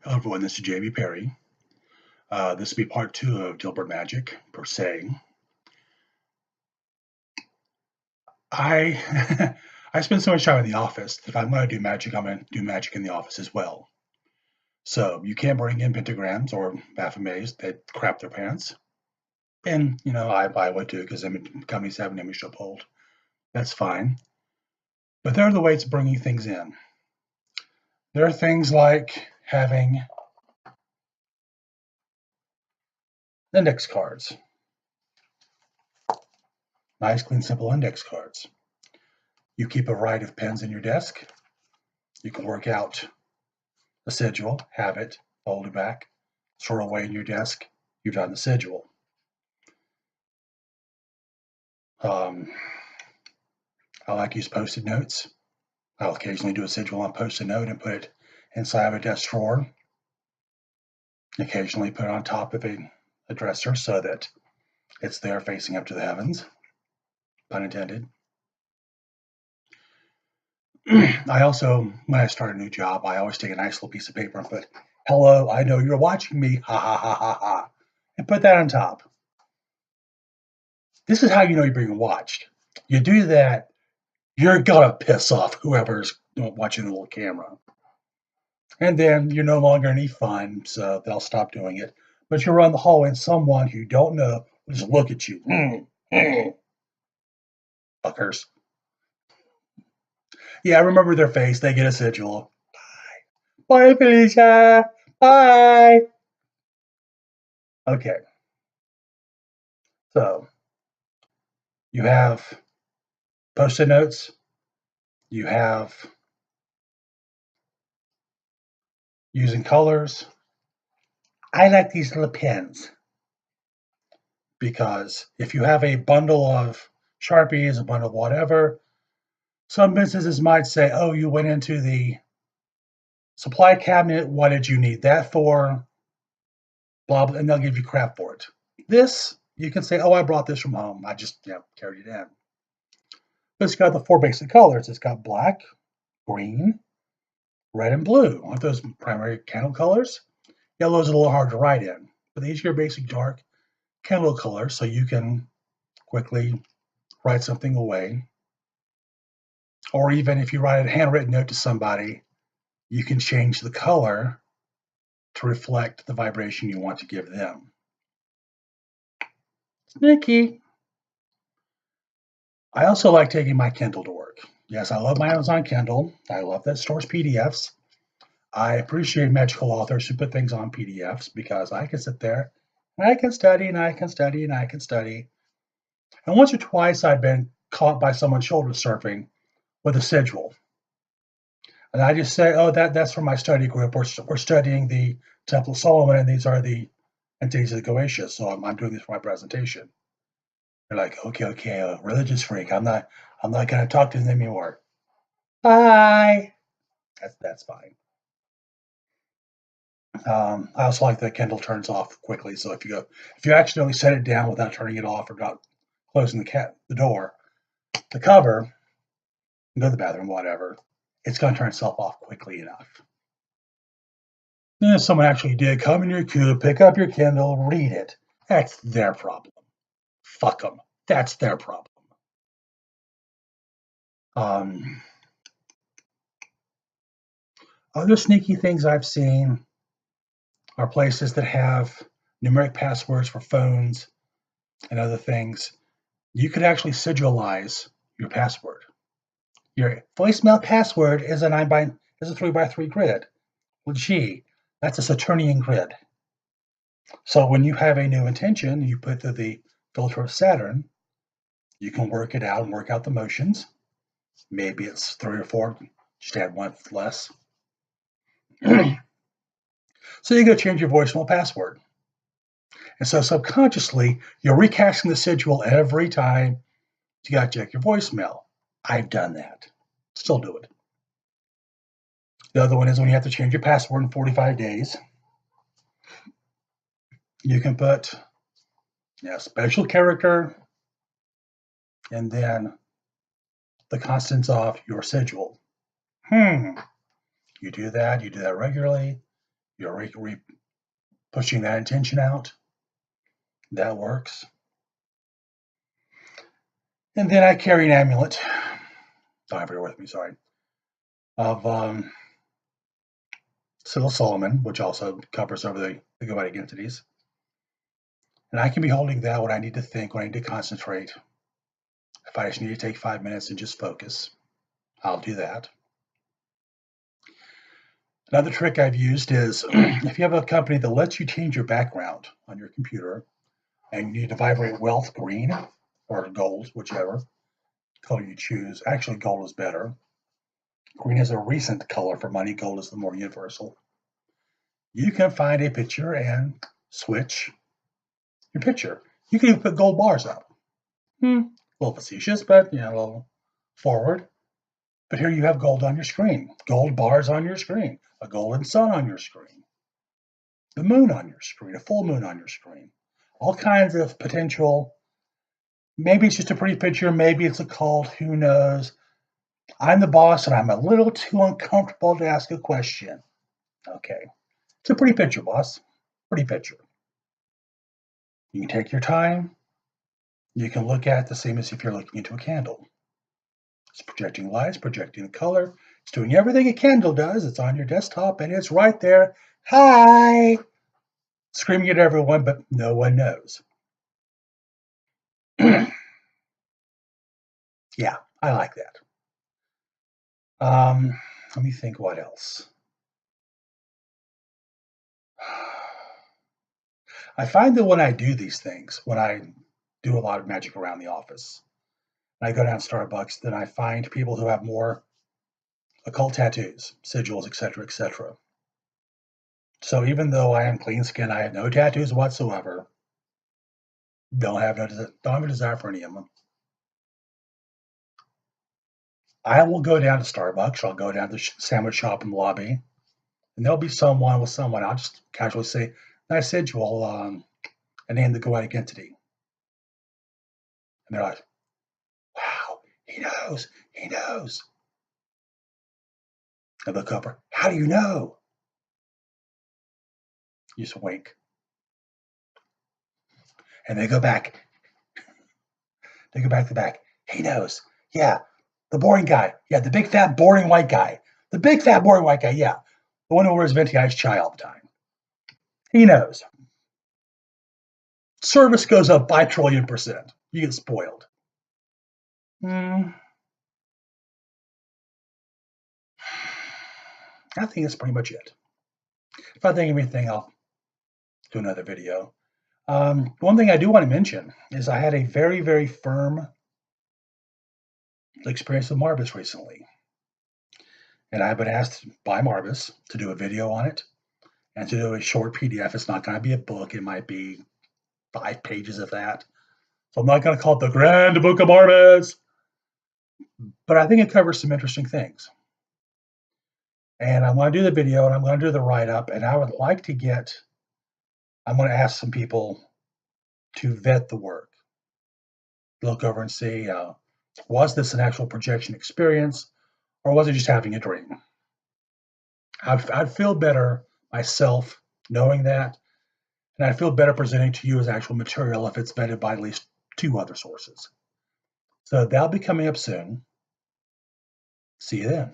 Hello everyone, this is JB Perry. This will be part 2 of Dilbert Magic, per se. I I spend so much time in the office that if I'm going to do magic, I'm going to do magic in the office as well. So you can't bring in pentagrams or Baphomes that crap their pants. And, I would too because companies have an image to uphold. That's fine. But there are the ways of bringing things in. There are things like having index cards. Nice, clean, simple index cards. You keep a variety of pens in your desk. You can work out a sigil, have it, fold it back, throw away in your desk. You've done the sigil. I like to use Post-it notes. I'll occasionally do a sigil on Post-it note and put it inside of a desk drawer. Occasionally put it on top of a dresser so that it's there facing up to the heavens. Pun intended. I also, when I start a new job, I always take a nice little piece of paper and put, "Hello, I know you're watching me, ha ha ha ha ha," and put that on top. This is how you know you're being watched. You do that, you're gonna piss off whoever's watching the little camera. And then you're no longer any fun, so they'll stop doing it. But you're on the hallway and someone who you don't know will just look at you. Fuckers. Yeah, I remember their face. They get a sigil. Bye. Bye, Felicia. Bye. Okay. So you have Post-it notes. You have using colors. I like these little pens because if you have a bundle of Sharpies, a bundle of whatever, some businesses might say, "Oh, you went into the supply cabinet. What did you need that for?" Blah, blah, and they'll give you crap for it. This, you can say, "Oh, I brought this from home. I just carried it in." But it's got the 4 basic colors. It's got black, green, red, and blue. Aren't those primary candle colors? Yellow's a little hard to write in, but these are your basic dark candle colors, so you can quickly write something away. Or even if you write a handwritten note to somebody, you can change the color to reflect the vibration you want to give them. Sneaky. I also like taking my Kindle to work. Yes, I love my Amazon Kindle. I love that it stores PDFs. I appreciate magical authors who put things on PDFs because I can sit there and I can study and I can study and I can study. And once or twice I've been caught by someone shoulder surfing with a sigil. And I just say, "Oh, that's from my study group. We're studying the Temple of Solomon, and these are the entities of the Goetia. So I'm doing this for my presentation." They're like, "Okay, religious freak. I'm not going to talk to them anymore. Bye." That's fine. I also like that Kindle turns off quickly. So if you accidentally set it down without turning it off or not closing the door, the cover, go to the bathroom, whatever, it's going to turn itself off quickly enough. And if someone actually did come in your queue, pick up your Kindle, read it, that's their problem. Fuck them. That's their problem. Other sneaky things I've seen are places that have numeric passwords for phones and other things. You could actually sigilize your password. Your voicemail password is a 3x3 grid. Well, gee, that's a Saturnian grid. So when you have a new intention, you put the filter of Saturn, you can work it out and work out the motions. Maybe it's 3 or 4, just add 1 less. So you go change your voicemail password. And so subconsciously, you're recasting the sigil every time you got to check your voicemail. I've done that. Still do it. The other one is when you have to change your password in 45 days. You can put special character and then the constants of your sigil. You do that regularly. You're pushing that intention out. That works. And then I carry an amulet. Don't have it with me, sorry. Of Sybil Solomon, which also covers over the goetic entities. And I can be holding that when I need to think, when I need to concentrate. If I just need to take 5 minutes and just focus, I'll do that. Another trick I've used is if you have a company that lets you change your background on your computer and you need to vibrate wealth green or gold, whichever color you choose. Actually, gold is better. Green is a recent color for money. Gold is the more universal. You can find a picture and switch your picture. You can even put gold bars up. A little facetious, but a little forward. But here you have gold on your screen, gold bars on your screen, a golden sun on your screen, the moon on your screen, a full moon on your screen. All kinds of potential. Maybe it's just a pretty picture. Maybe it's a cult. Who knows? I'm the boss and I'm a little too uncomfortable to ask a question. Okay. It's a pretty picture, boss. Pretty picture. You can take your time. You can look at it the same as if you're looking into a candle. It's projecting lights, projecting color. It's doing everything a candle does. It's on your desktop and it's right there. Hi! Screaming at everyone, but no one knows. Yeah, I like that. Let me think what else. I find that when I do these things, when I do a lot of magic around the office, and I go down to Starbucks, then I find people who have more occult tattoos, sigils, etc., etc. So even though I am clean skinned, I have no tattoos whatsoever. Don't have a desire for any of them. I will go down to Starbucks. I'll go down to the sandwich shop in the lobby, and there'll be someone with someone. I'll just casually say, "Nice sigil," and name the goetic entity, and they're like, "Wow, he knows, he knows." I look over. How do you know? You just wink, and they go back. They go back to the back. He knows. Yeah, the boring guy. Yeah, the big fat boring white guy. The big fat boring white guy. Yeah, the one who wears venti eyes chai all the time. He knows. Service goes up by trillion%. You get spoiled. I think that's pretty much it. If I think of anything, I'll do another video. One thing I do want to mention is I had a very, very firm experience with Marbus recently. And I've been asked by Marbus to do a video on it and to do a short PDF. It's not going to be a book. It might be 5 pages of that. So I'm not going to call it the Grand Book of Marbus. But I think it covers some interesting things. And I'm going to do the video and I'm going to do the write-up. And I would like to I'm going to ask some people to vet the work. Look over and see, was this an actual projection experience or was it just having a dream? I'd feel better myself knowing that, and I'd feel better presenting to you as actual material if it's vetted by at least 2 other sources. So that'll be coming up soon. See you then.